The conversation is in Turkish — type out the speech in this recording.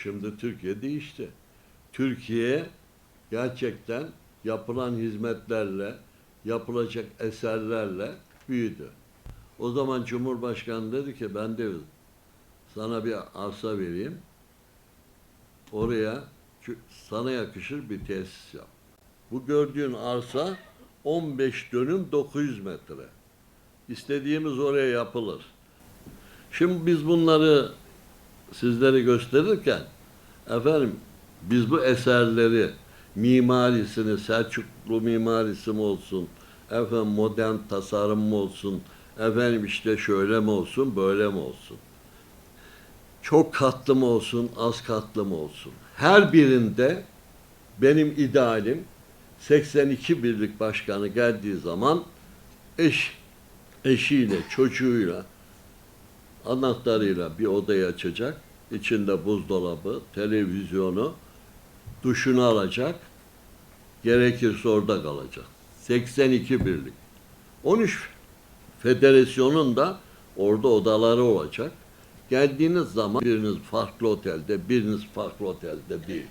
Şimdi Türkiye değişti. Türkiye gerçekten yapılan hizmetlerle, yapılacak eserlerle büyüdü. O zaman Cumhurbaşkanı dedi ki ben de sana bir arsa vereyim. Oraya sana yakışır bir tesis yap. Bu gördüğün arsa 15 dönüm 900 metre. İstediğimiz oraya yapılır. Şimdi biz bunları sizlere gösterirken efendim biz bu eserleri mimarisini Selçuklu mimarisi mi olsun, efendim modern tasarım mı olsun, efendim işte şöyle mi olsun, böyle mi olsun, çok katlı mı olsun, az katlı mı olsun, her birinde benim idealim 82 birlik başkanı geldiği zaman eşiyle, çocuğuyla, anahtarıyla bir odayı açacak. İçinde buzdolabı, televizyonu, duşunu alacak. Gerekirse orada kalacak. 82 birlik. 13 federasyonun da orada odaları olacak. Geldiğiniz zaman biriniz farklı otelde, biriniz farklı otelde değil.